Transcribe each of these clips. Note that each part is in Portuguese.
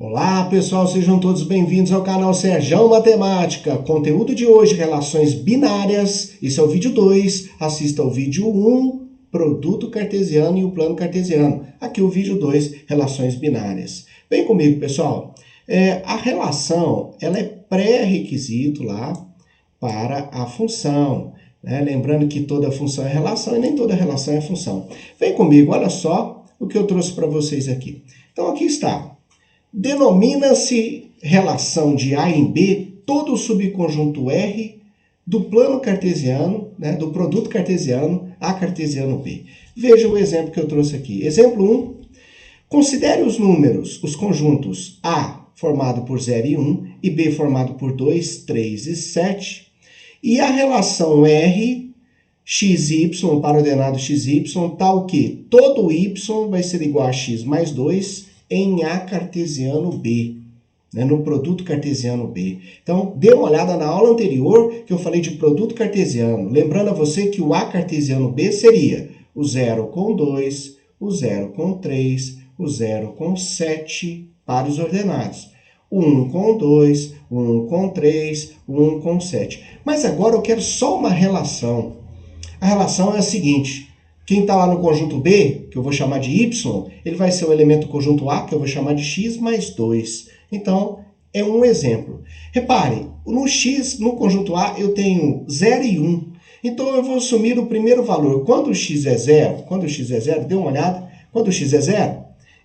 Olá pessoal, sejam todos bem-vindos ao canal Serjão Matemática. Conteúdo de hoje, relações binárias. Esse é o vídeo 2, assista ao vídeo 1, produto cartesiano e o plano cartesiano. Aqui o vídeo 2, relações binárias. Vem comigo pessoal. A relação ela é pré-requisito lá para a função. Lembrando que toda função é relação e nem toda relação é função. Vem comigo, olha só o que eu trouxe para vocês aqui. Então aqui está. Denomina-se relação de A em B todo o subconjunto R do plano cartesiano, do produto cartesiano A cartesiano B. Veja o exemplo que eu trouxe aqui. Exemplo 1. Considere os números, os conjuntos A formado por 0 e 1 e B formado por 2, 3 e 7 e a relação R xy para o ordenado xy tal que todo y vai ser igual a x mais 2 em A cartesiano B, no produto cartesiano B. Então, dê uma olhada na aula anterior que eu falei de produto cartesiano. Lembrando a você que o A cartesiano B seria o 0 com 2, o 0 com 3, o 0 com 7 para os ordenados. O 1 com 2, o 1 com 3, o 1 com 7. Mas agora eu quero só uma relação. A relação é a seguinte. Quem está lá no conjunto B, que eu vou chamar de Y, ele vai ser o elemento do conjunto A, que eu vou chamar de x mais 2. Então, é um exemplo. Repare, no conjunto A eu tenho 0 e 1. Então, eu vou assumir o primeiro valor. Quando o x é 0, dê uma olhada. Quando o x é 0,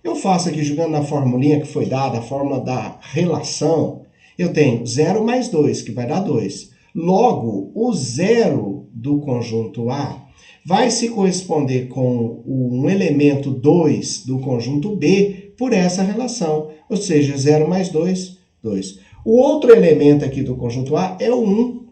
eu faço aqui, jogando na formulinha que foi dada, a fórmula da relação, eu tenho 0 mais 2, que vai dar 2. Logo, o 0 do conjunto A vai se corresponder com um elemento 2 do conjunto B por essa relação. Ou seja, 0 mais 2, 2. O outro elemento aqui do conjunto A é o 1.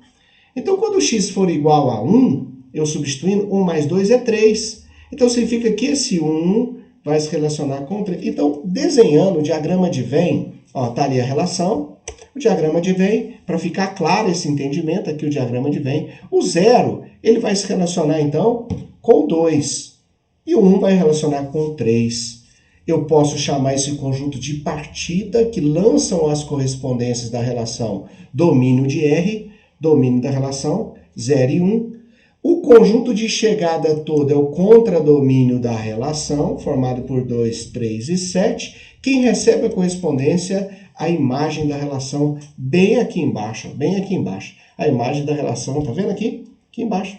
Então, quando o x for igual a 1, eu substituindo, 1 mais 2 é 3. Então, significa que esse 1 vai se relacionar com 3. Então, desenhando o diagrama de Venn, está ali a relação. O diagrama de Venn, para ficar claro esse entendimento, aqui o diagrama de Venn, o 0, ele vai se relacionar, então, com 2. E o 1 vai relacionar com 3. Eu posso chamar esse conjunto de partida, que lançam as correspondências da relação domínio de R, domínio da relação 0 e 1. O conjunto de chegada todo é o contradomínio da relação, formado por 2, 3 e 7. Quem recebe a correspondência, a imagem da relação bem aqui embaixo, bem aqui embaixo. A imagem da relação, tá vendo aqui? Aqui embaixo.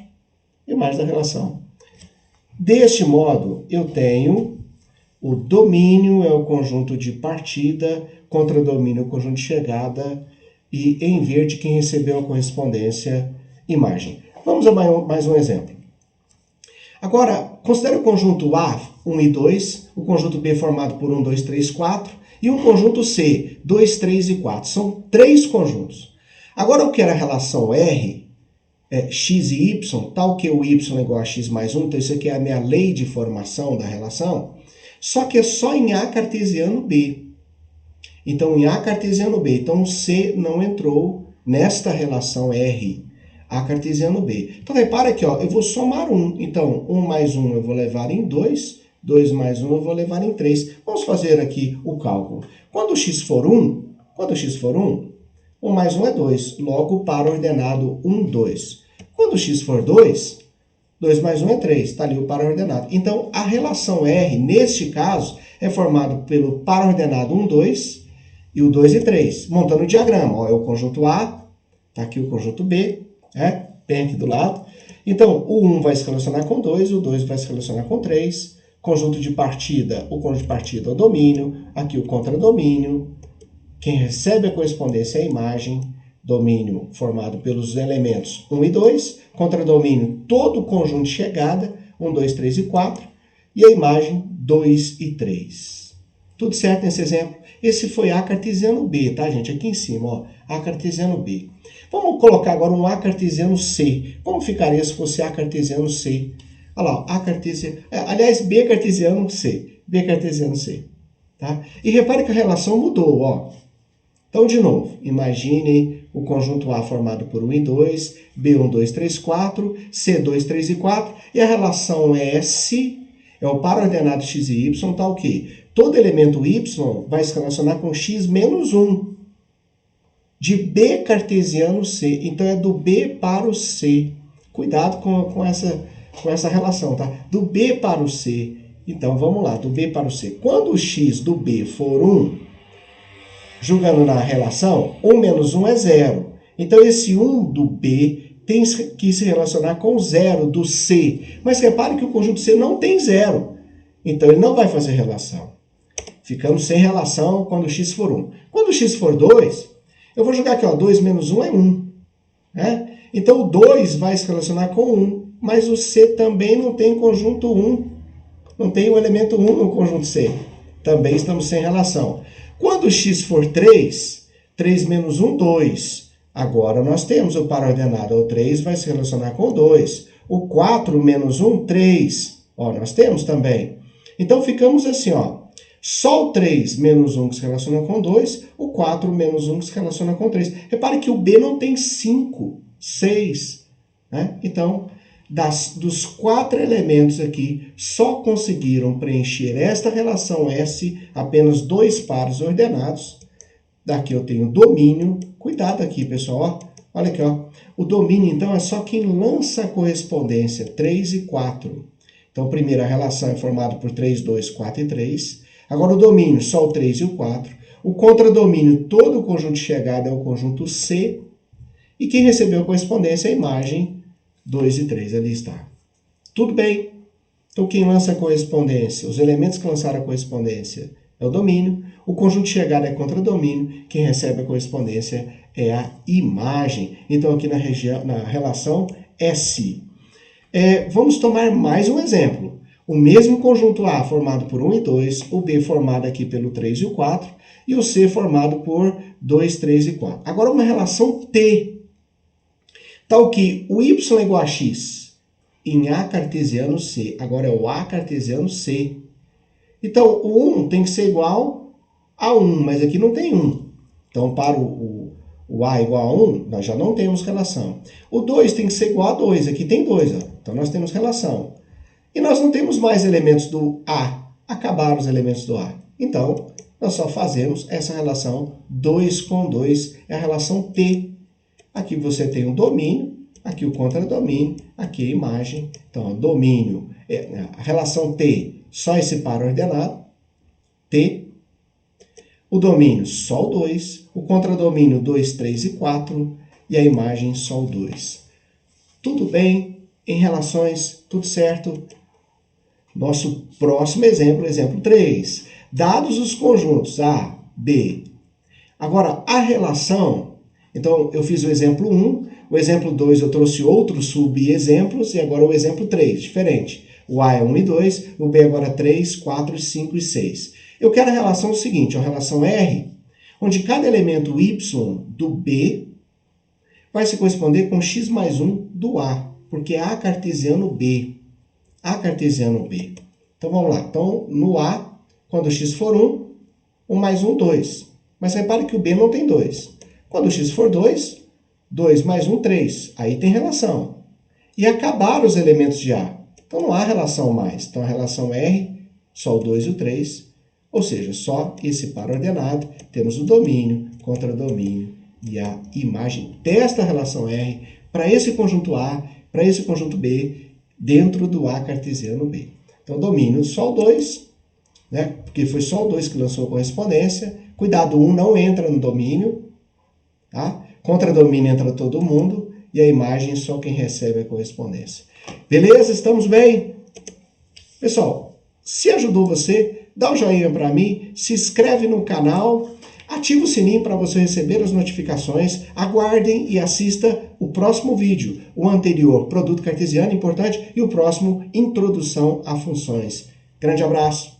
Imagem da relação. Deste modo, eu tenho o domínio, é o conjunto de partida, contradomínio, o conjunto de chegada, e em verde, quem recebeu a correspondência, imagem. Vamos a mais um exemplo. Agora, considere o conjunto A, 1 e 2, o conjunto B formado por 1, 2, 3, 4, e um conjunto C, 2, 3 e 4. São 3 conjuntos. Agora eu quero a relação R, x e y, tal que o y é igual a x mais 1, então isso aqui é a minha lei de formação da relação, só que é só em A cartesiano B. Então, em A cartesiano B, então o C não entrou nesta relação R, A cartesiano B. Então, repara aqui, eu vou somar 1. Então, 1 mais 1 eu vou levar em 2, 2 mais 1 eu vou levar em 3. Vamos fazer aqui o cálculo. Quando o x for 1, 1 mais 1 é 2. Logo, para o ordenado 1, 2. Quando o x for 2, 2 mais 1 é 3. Está ali o para ordenado. Então, a relação R, neste caso, é formada pelo para ordenado 1, 2 e o 2 e 3. Montando o diagrama. É o conjunto A, está aqui o conjunto B, bem aqui do lado. Então, o 1 vai se relacionar com 2, o 2 vai se relacionar com 3. Conjunto de partida, o conjunto de partida é o domínio, aqui o contradomínio. Quem recebe a correspondência é a imagem, domínio formado pelos elementos 1 e 2, contradomínio todo o conjunto de chegada, 1, 2, 3 e 4, e a imagem 2 e 3. Tudo certo nesse exemplo? Esse foi A cartesiano B, tá, gente? Aqui em cima, A cartesiano B. Vamos colocar agora um A cartesiano C. Como ficaria se fosse A cartesiano C? Olha lá, A cartesiano... Aliás, B cartesiano C. B cartesiano C. Tá? E repare que a relação mudou, Então, de novo, imagine o conjunto A formado por 1 e 2, B1, 2, 3, 4, C2, 3 e 4, e a relação S É o par ordenado x e y, tá o quê? Todo elemento y vai se relacionar com x menos 1. De B cartesiano C. Então é do B para o C. Cuidado com essa relação, tá? Do B para o C. Então vamos lá, do B para o C. Quando o x do B for 1, jogando na relação, 1 menos 1 é 0. Então esse 1 do B tem que se relacionar com o 0 do C. Mas repare que o conjunto C não tem 0. Então ele não vai fazer relação. Ficamos sem relação quando o x for 1. Quando o x for 2, eu vou jogar aqui, ó, 2 menos 1 é 1. Né? Então o 2 vai se relacionar com 1. Mas o C também não tem conjunto 1. Não tem o elemento 1 no conjunto C. Também estamos sem relação. Quando o x for 3, 3 menos 1, 2. Agora nós temos o par ordenado. O 3 vai se relacionar com o 2. O 4 menos 1, 3. Ó, nós temos também. Então ficamos assim, ó. Só o 3 menos 1 que se relaciona com 2. O 4 menos 1 que se relaciona com 3. Repare que o B não tem 5, 6. Né? Então, dos 4 elementos aqui, só conseguiram preencher esta relação S apenas 2 pares ordenados. Daqui eu tenho domínio. Cuidado aqui, pessoal. Ó. Olha aqui, ó. O domínio, então, é só quem lança a correspondência, 3 e 4. Então, primeiro, a relação é formada por 3, 2, 4 e 3. Agora, o domínio, só o 3 e o 4. O contradomínio, todo o conjunto de chegada é o conjunto C. E quem recebeu a correspondência é a imagem 2 e 3. Ali está. Tudo bem. Então, quem lança a correspondência, os elementos que lançaram a correspondência é o domínio. O conjunto de chegada é contradomínio. Quem recebe a correspondência é a imagem. Então, aqui na relação S. Vamos tomar mais um exemplo. O mesmo conjunto A formado por 1 e 2, o B formado aqui pelo 3 e o 4, e o C formado por 2, 3 e 4. Agora uma relação T, tal que o Y é igual a X em A cartesiano C. Agora é o A cartesiano C. Então o 1 tem que ser igual a 1, mas aqui não tem 1. Então para o A igual a 1, nós já não temos relação. O 2 tem que ser igual a 2, aqui tem 2, ó. Então nós temos relação. E nós não temos mais elementos do A. Acabaram os elementos do A. Então, nós só fazemos essa relação 2 com 2, é a relação T. Aqui você tem o domínio, aqui o contradomínio, aqui a imagem. Então, o domínio, a relação T, só esse par ordenado, T. O domínio, só o 2. O contradomínio, 2, 3 e 4. E a imagem, só o 2. Tudo bem? Em relações, tudo certo? Nosso próximo exemplo, exemplo 3. Dados os conjuntos A, B. Agora, a relação, então eu fiz o exemplo 1, o exemplo 2 eu trouxe outros subexemplos e agora o exemplo 3, diferente. O A é 1 e 2, o B agora 3, 4, 5 e 6. Eu quero a relação seguinte, a relação R, onde cada elemento Y do B vai se corresponder com x mais 1 do A, porque é A cartesiano B. A cartesiano B. Então vamos lá. Então no A, quando x for 1, 1 mais 1, 2. Mas repare que o B não tem 2. Quando x for 2, 2 mais 1, 3. Aí tem relação. E acabaram os elementos de A. Então não há relação mais. Então a relação R, só o 2 e o 3. Ou seja, só esse par ordenado. Temos o domínio, contradomínio e a imagem desta relação R para esse conjunto A, para esse conjunto B, dentro do A cartesiano B. Então, domínio só o 2, né? Porque foi só o 2 que lançou a correspondência. Cuidado, o 1 não entra no domínio. Tá? Contradomínio entra todo mundo. E a imagem só quem recebe a correspondência. Beleza? Estamos bem? Pessoal, se ajudou você, dá um joinha para mim, se inscreve no canal, ativa o sininho para você receber as notificações, aguardem e assista o próximo vídeo, o anterior, produto cartesiano importante, e o próximo, introdução a funções. Grande abraço!